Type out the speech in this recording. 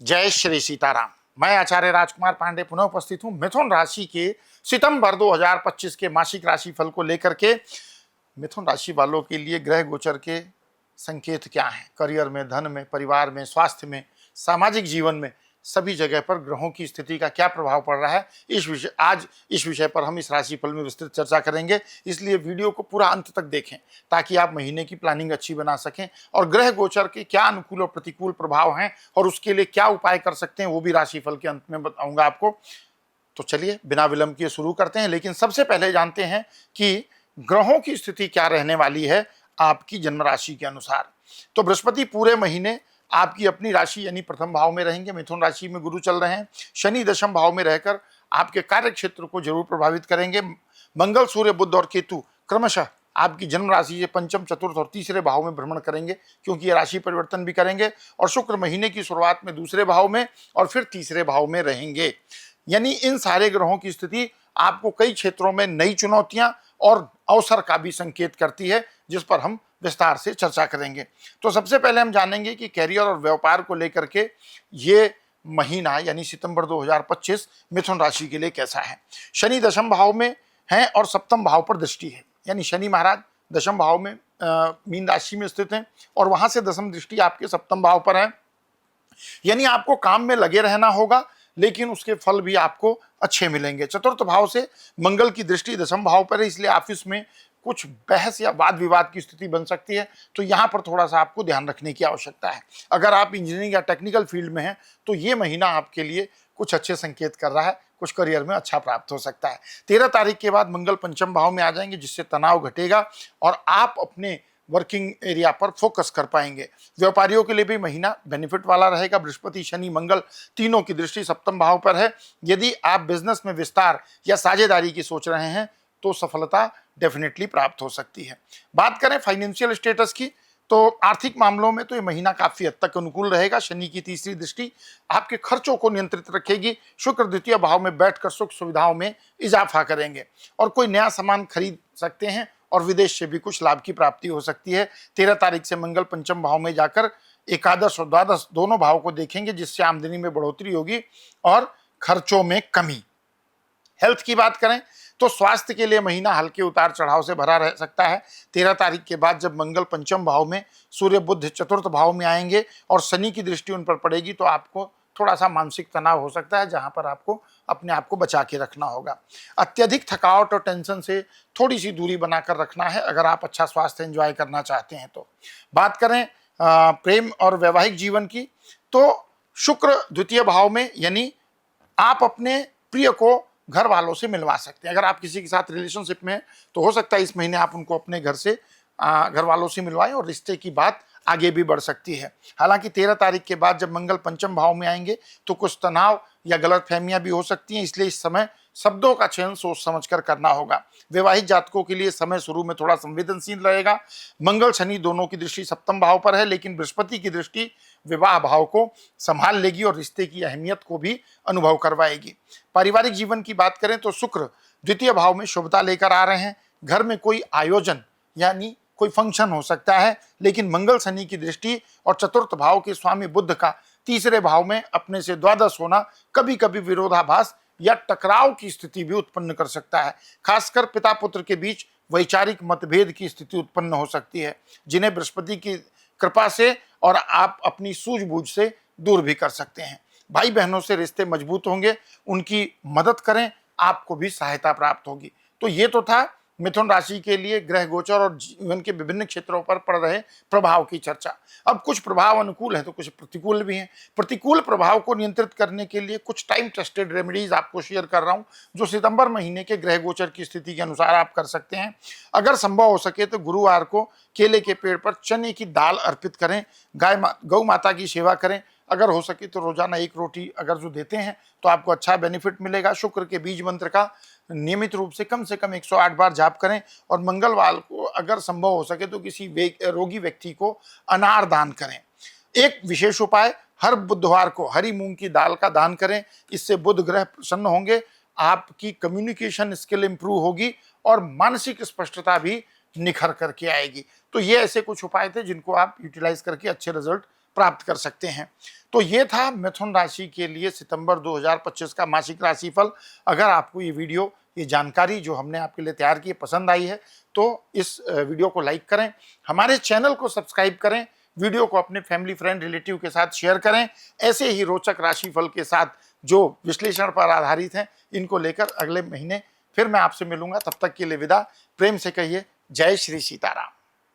जय श्री सीताराम। मैं आचार्य राजकुमार पांडे पुनः उपस्थित हूं मिथुन राशि के सितंबर 2025 के मासिक राशि फल को लेकर के। मिथुन राशि वालों के लिए ग्रह गोचर के संकेत क्या हैं, करियर में, धन में, परिवार में, स्वास्थ्य में, सामाजिक जीवन में, सभी जगह पर ग्रहों की स्थिति का क्या प्रभाव पड़ रहा है, इस विषय पर हम इस राशिफल में विस्तृत चर्चा करेंगे। इसलिए वीडियो को पूरा अंत तक देखें ताकि आप महीने की प्लानिंग अच्छी बना सकें और ग्रह गोचर के क्या अनुकूल और प्रतिकूल प्रभाव हैं और उसके लिए क्या उपाय कर सकते हैं वो भी राशिफल के अंत में बताऊंगा आपको। तो चलिए बिना विलंब किए शुरू करते हैं, लेकिन सबसे पहले जानते हैं कि ग्रहों की स्थिति क्या रहने वाली है आपकी जन्म राशि के अनुसार। तो बृहस्पति पूरे महीने आपकी अपनी राशि यानी प्रथम भाव में रहेंगे। मिथुन राशि में गुरु चल रहे हैं। शनि दशम भाव में रहकर आपके कार्य क्षेत्र को जरूर प्रभावित करेंगे। मंगल, सूर्य, बुध और केतु क्रमशः आपकी जन्म राशि से पंचम, चतुर्थ और तीसरे भाव में भ्रमण करेंगे, क्योंकि ये राशि परिवर्तन भी करेंगे। और शुक्र महीने की शुरुआत में दूसरे भाव में और फिर तीसरे भाव में रहेंगे। यानी इन सारे ग्रहों की स्थिति आपको कई क्षेत्रों में नई चुनौतियां और अवसर का भी संकेत करती है, जिस पर हम विस्तार से चर्चा करेंगे। तो सबसे पहले हम जानेंगे कि कैरियर और व्यापार को लेकर के ये महीना यानी सितंबर 2025 मिथुन राशि के लिए कैसा है। शनि दशम भाव में है और सप्तम भाव पर दृष्टि है, यानी शनि महाराज दशम भाव में मीन राशि में स्थित हैं और वहां से दशम दृष्टि आपके सप्तम भाव पर है। यानी आपको काम में लगे रहना होगा, लेकिन उसके फल भी आपको अच्छे मिलेंगे। चतुर्थ भाव से मंगल की दृष्टि दशम भाव पर है, इसलिए ऑफिस में कुछ बहस या वाद विवाद की स्थिति बन सकती है। तो यहाँ पर थोड़ा सा आपको ध्यान रखने की आवश्यकता है। अगर आप इंजीनियरिंग या टेक्निकल फील्ड में हैं तो ये महीना आपके लिए कुछ अच्छे संकेत कर रहा है, कुछ करियर में अच्छा प्राप्त हो सकता है। 13 तारीख के बाद मंगल पंचम भाव में आ जाएंगे, जिससे तनाव घटेगा और आप अपने वर्किंग एरिया पर फोकस कर पाएंगे। व्यापारियों के लिए भी महीना बेनिफिट वाला रहेगा। बृहस्पति, शनि, मंगल तीनों की दृष्टि सप्तम भाव पर है। यदि आप बिजनेस में विस्तार या साझेदारी की सोच रहे हैं तो सफलता डेफिनेटली प्राप्त हो सकती है। बात करें फाइनेंशियल स्टेटस की, तो आर्थिक मामलों में तो ये महीना काफी हद तक अनुकूल रहेगा। शनि की तीसरी दृष्टि आपके खर्चों को नियंत्रित रखेगी। शुक्र द्वितीय भाव में बैठकर सुख सुविधाओं में इजाफा करेंगे और कोई नया सामान खरीद सकते हैं और विदेश से भी कुछ लाभ की प्राप्ति हो सकती है। 13 तारीख से मंगल पंचम भाव में जाकर एकादश और द्वादश दोनों भाव को देखेंगे, जिससे आमदनी में बढ़ोतरी होगी और खर्चों में कमी। हेल्थ की बात करें तो स्वास्थ्य के लिए महीना हल्के उतार चढ़ाव से भरा रह सकता है। 13 तारीख के बाद जब मंगल पंचम भाव में, सूर्य बुध चतुर्थ भाव में आएंगे और शनि की दृष्टि उन पर पड़ेगी, तो आपको थोड़ा सा मानसिक तनाव हो सकता है, जहां पर आपको अपने आप को बचा के रखना होगा। अत्यधिक थकावट और टेंशन से थोड़ी सी दूरी बनाकर रखना है, अगर आप अच्छा स्वास्थ्य एंजॉय करना चाहते हैं तो। बात करें प्रेम और वैवाहिक जीवन की, तो शुक्र द्वितीय भाव में, यानी आप अपने प्रिय को घर वालों से मिलवा सकते हैं। अगर आप किसी के साथ रिलेशनशिप में हैं तो हो सकता है इस महीने आप उनको अपने घर से घर वालों से मिलवाएं और रिश्ते की बात आगे भी बढ़ सकती है। हालांकि 13 तारीख के बाद जब मंगल पंचम भाव में आएंगे तो कुछ तनाव या गलतफहमियां भी हो सकती हैं, इसलिए इस समय शब्दों का चयन सोच समझकर करना होगा। वैवाहिक जातकों के लिए समय शुरू में थोड़ा संवेदनशील रहेगा। मंगल शनि दोनों की दृष्टि सप्तम भाव पर है, लेकिन बृहस्पति की दृष्टि विवाह भाव को संभाल लेगी और रिश्ते की अहमियत को भी अनुभव करवाएगी। पारिवारिक जीवन की बात करें तो शुक्र द्वितीय भाव में शुभता लेकर आ रहे हैं। घर में कोई आयोजन यानी कोई फंक्शन हो सकता है, लेकिन मंगल शनि की दृष्टि और चतुर्थ भाव के स्वामी बुध का तीसरे भाव में अपने से द्वादश होना कभी कभी विरोधाभास या टकराव की स्थिति भी उत्पन्न कर सकता है। खासकर पिता पुत्र के बीच वैचारिक मतभेद की स्थिति उत्पन्न हो सकती है, जिन्हें बृहस्पति की कृपा से और आप अपनी सूझबूझ से दूर भी कर सकते हैं। भाई बहनों से रिश्ते मजबूत होंगे, उनकी मदद करें, आपको भी सहायता प्राप्त होगी। तो ये तो था मिथुन राशि के लिए ग्रह गोचर और जीवन के विभिन्न क्षेत्रों पर पड़ रहे प्रभाव की चर्चा। अब कुछ प्रभाव अनुकूल है तो कुछ प्रतिकूल भी हैं। प्रतिकूल प्रभाव को नियंत्रित करने के लिए कुछ टाइम टेस्टेड रेमेडीज आपको शेयर कर रहा हूं, जो सितंबर महीने के ग्रह गोचर की स्थिति के अनुसार आप कर सकते हैं। अगर संभव हो सके तो गुरुवार को केले के पेड़ पर चने की दाल अर्पित करें, गौ माता की सेवा करें। अगर हो सके तो रोजाना एक रोटी अगर जो देते हैं तो आपको अच्छा बेनिफिट मिलेगा। शुक्र के बीज मंत्र का नियमित रूप से कम 108 बार जाप करें और मंगलवार को अगर संभव हो सके तो किसी रोगी व्यक्ति को अनार दान करें। एक विशेष उपाय, हर बुधवार को हरी मूंग की दाल का दान करें, इससे बुध ग्रह प्रसन्न होंगे, आपकी कम्युनिकेशन स्किल इंप्रूव होगी और मानसिक स्पष्टता भी निखर करके आएगी। तो ये ऐसे कुछ उपाय थे जिनको आप यूटिलाइज करके अच्छे रिजल्ट प्राप्त कर सकते हैं। तो ये था मिथुन राशि के लिए सितंबर 2025 का मासिक राशिफल। अगर आपको ये वीडियो, ये जानकारी जो हमने आपके लिए तैयार की पसंद आई है तो इस वीडियो को लाइक करें, हमारे चैनल को सब्सक्राइब करें, वीडियो को अपने फैमिली फ्रेंड रिलेटिव के साथ शेयर करें। ऐसे ही रोचक राशिफल के साथ जो विश्लेषण पर आधारित हैं, इनको लेकर अगले महीने फिर मैं आपसे मिलूंगा। तब तक के लिए विदा। प्रेम से कहिए जय श्री सीताराम।